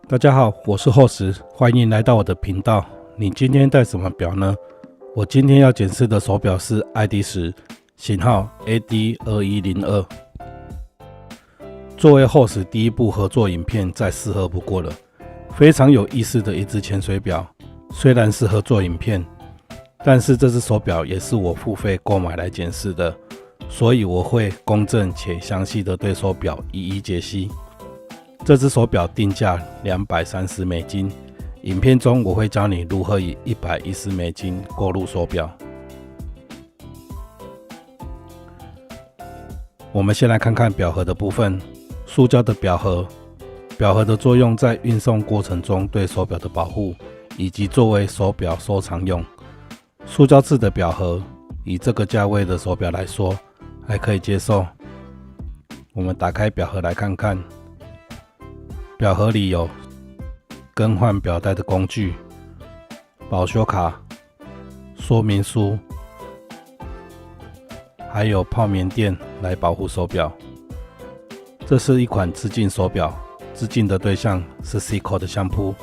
大家好，我是厚实，欢迎来到我的频道。你今天戴什么表呢？我今天要检视的手表是爱迪时，型号 AD2102。作为厚实第一部合作影片，再适合不过了。非常有意思的一只潜水表，虽然是合作影片，但是这只手表也是我付费购买来检视的，所以我会公正且详细的对手表一一解析。这只手表定价$230，影片中我会教你如何以$110购入手表。我们先来看看表盒的部分。塑胶的表盒，表盒的作用在运送过程中对手表的保护，以及作为手表收藏用。塑胶制的表盒，以这个价位的手表来说，还可以接受。我们打开表盒来看看。表盒里有更换表带的工具、保修卡、说明书，还有泡棉垫来保护手表。这是一款致敬手表，致敬的对象是 Seiko 的相扑，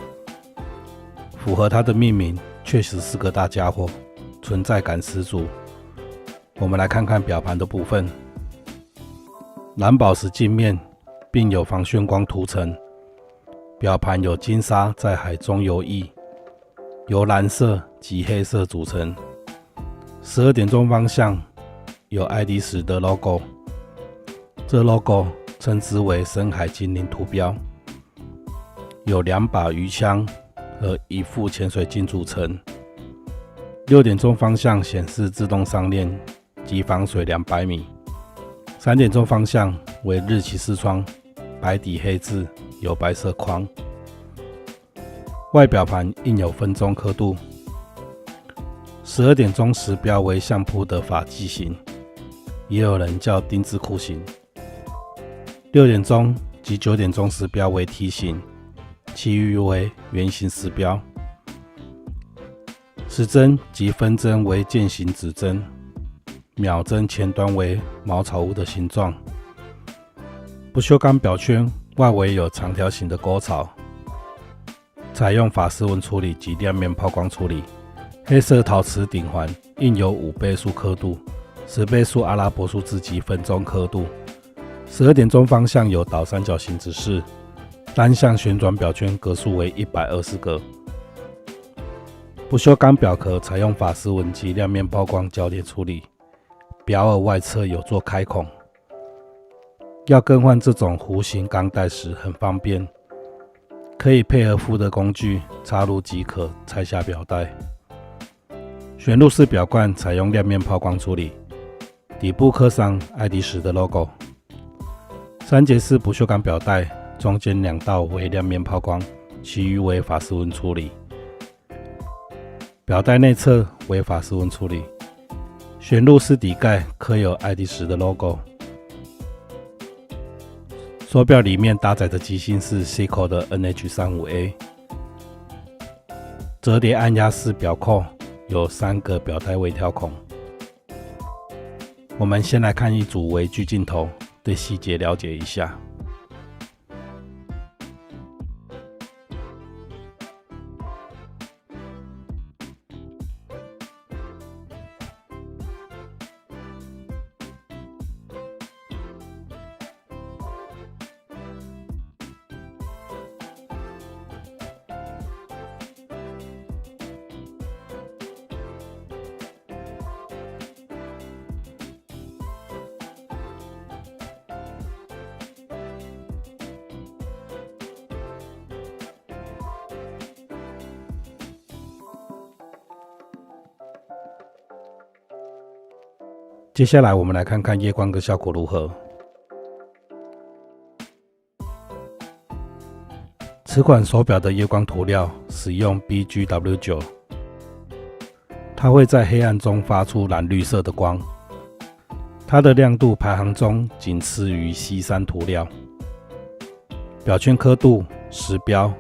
符合它的命名，确实是个大家伙，存在感十足。我们来看看表盘的部分，蓝宝石镜面，并有防眩光涂层。表盘有金沙在海中游弋，由蓝色及黑色组成。12点钟方向有爱迪时的 logo， 这 logo 称之为深海精灵图标。有2把鱼枪和1副潜水镜组成。6点钟方向显示自动上链及防水200米。3点钟方向为日期视窗，白底黑字，有白色框。外表盘印有分钟刻度。12点钟时标为相扑的发髻形，也有人叫丁字裤形。6点钟及9点钟时标为梯形，其余为圆形时标。时针及分针为渐行指针，秒针前端为茅草屋的形状。不锈钢表圈外围有长条形的沟槽，采用法丝纹处理及亮面抛光处理。黑色陶瓷顶环印有5倍数刻度、10倍数阿拉伯数字及分钟刻度。12点钟方向有倒三角形指示，单向旋转表圈格数为120个。不锈钢表壳采用法丝纹及亮面抛光交叠处理，表耳外侧有做开孔。要更换这种弧形钢带时很方便，可以配合附的工具插入即可拆下表带。旋入式表冠采用亮面抛光处理，底部刻上爱迪时的 logo。3节式不锈钢表带，中间2道为亮面抛光，其余为法丝纹处理。表带内侧为法丝纹处理。旋入式底盖刻有爱迪时的 logo。手表里面搭载的机芯是 Seiko 的 NH35A。折叠按压式表扣有3个表带微调孔。我们先来看一组微距镜头，对细节了解一下。接下来我们来看看夜光的效果如何。此款手表的夜光涂料使用 BGW9， 它会在黑暗中发出蓝绿色的光。它的亮度排行中仅次于 C3 涂料。表圈刻度、时标、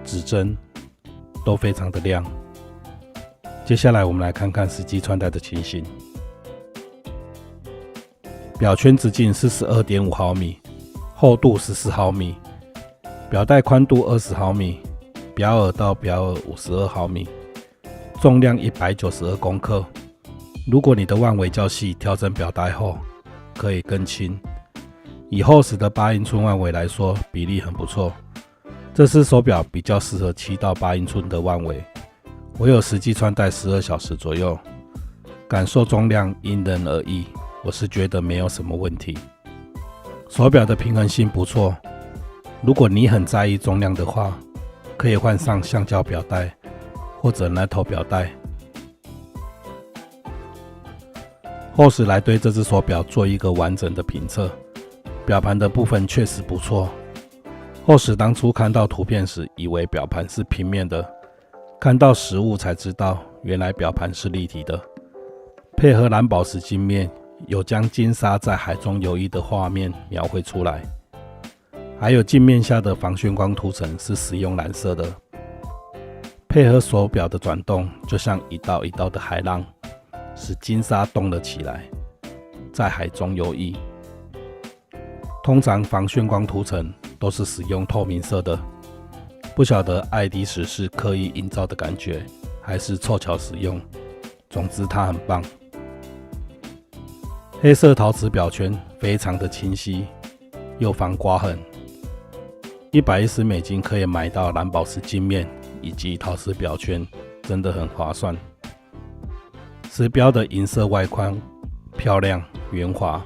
指针都非常的亮。接下来我们来看看实际穿戴的情形。表圈直径是 12.5 毫米，厚度14毫米，表带宽度20毫米，表耳到表耳52毫米，重量192公克。如果你的腕围较细，调整表带后可以更轻。以厚实的8英寸腕围来说，比例很不错。这只手表比较适合7到8英寸的腕围，我有实际穿戴12小时左右，感受重量因人而异，我是觉得没有什么问题。手表的平衡性不错，如果你很在意重量的话，可以换上橡胶表带或者奶头表带。厚实来对这只手表做一个完整的评测，表盘的部分确实不错。厚实当初看到图片时，以为表盘是平面的，看到实物才知道，原来表盘是立体的。配合蓝宝石镜面，有将金沙在海中游弋的画面描绘出来，还有镜面下的防眩光涂层是使用蓝色的，配合手表的转动，就像一道一道的海浪，使金沙动了起来，在海中游弋。通常防眩光涂层都是使用透明色的，不晓得爱迪时是刻意营造的感觉，还是凑巧使用。总之它很棒。黑色陶瓷表圈非常的清晰，又防刮痕。$110可以买到蓝宝石镜面以及陶瓷表圈，真的很划算。时标的银色外观漂亮圆滑，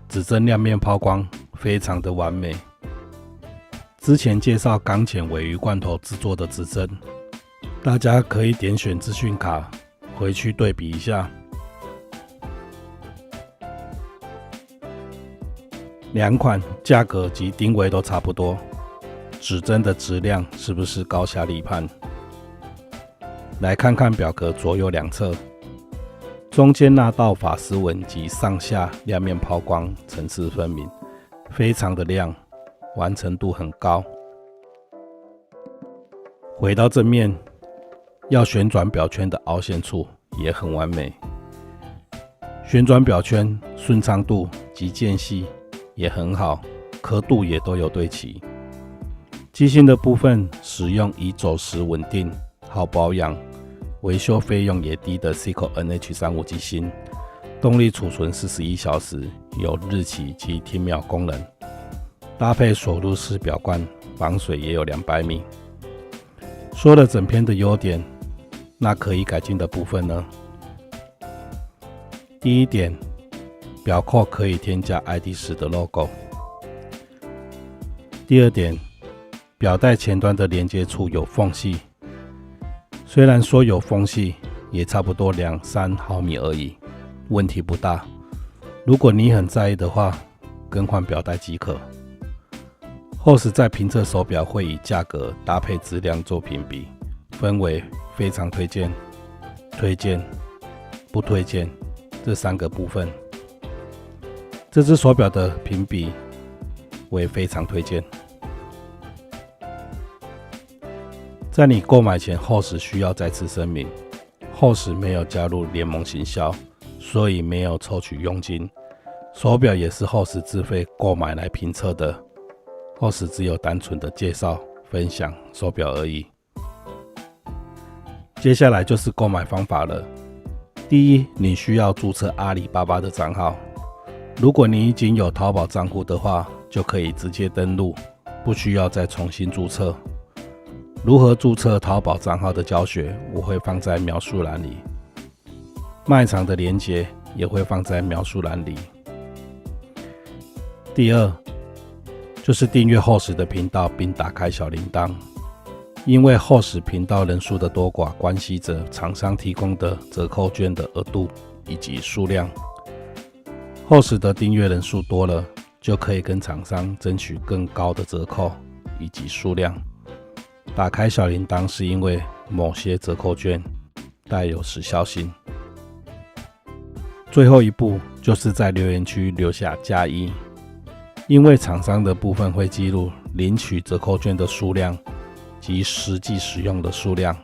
指针亮面抛光非常的完美。之前介绍钢钿鲔鱼罐头制作的指针，大家可以点选资讯卡回去对比一下。两款价格及定位都差不多，指针的质量是不是高下立判？来看看表壳左右两侧，中间那道法丝纹及上下亮面抛光层次分明，非常的亮，完成度很高。回到正面，要旋转表圈的凹陷处也很完美，旋转表圈顺畅度及间隙也很好，刻度也都有对齐。机芯的部分使用以走时稳定、好保养、维修费用也低的 Seiko NH35 机芯，动力储存41小时，有日期及停秒功能，搭配锁入式表冠，防水也有200米。说了整篇的优点，那可以改进的部分呢？第一点，表扣可以添加爱迪时的 logo。第二点，表带前端的连接处有缝隙，虽然说有缝隙，也差不多2-3毫米而已，问题不大。如果你很在意的话，更换表带即可。厚实在评测手表会以价格搭配质量做评比，分为非常推荐、推荐、不推荐这3个部分。这只手表的评比为非常推荐。在你购买前，厚实需要再次声明，厚实没有加入联盟行销，所以没有抽取佣金。手表也是厚实自费购买来评测的，厚实只有单纯的介绍分享手表而已。接下来就是购买方法了。第一，你需要注册阿里巴巴的账号。如果你已经有淘宝账户的话，就可以直接登录，不需要再重新注册。如何注册淘宝账号的教学，我会放在描述栏里，卖场的连结也会放在描述栏里。第二，就是订阅厚实的频道并打开小铃铛，因为厚实频道人数的多寡关系着厂商提供的折扣券的额度以及数量。厚实的订阅人数多了，就可以跟厂商争取更高的折扣以及数量。打开小铃铛是因为某些折扣券带有时效性。最后一步就是在留言区留下+1，因为厂商的部分会记录领取折扣券的数量及实际使用的数量，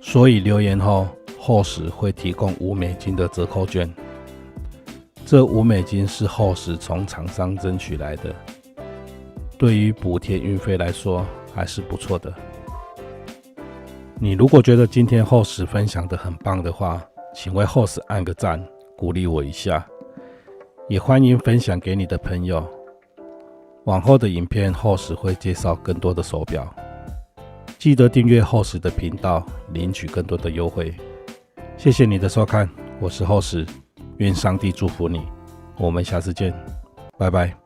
所以留言后厚实会提供$5的折扣券。这$5是厚实从厂商争取来的。对于补贴运费来说还是不错的。你如果觉得今天后史分享的很棒的话，请为后史按个赞，鼓励我一下。也欢迎分享给你的朋友。往后的影片后史会介绍更多的手表，记得订阅后史的频道，领取更多的优惠。谢谢你的收看，我是后史，愿上帝祝福你，我们下次见，拜拜。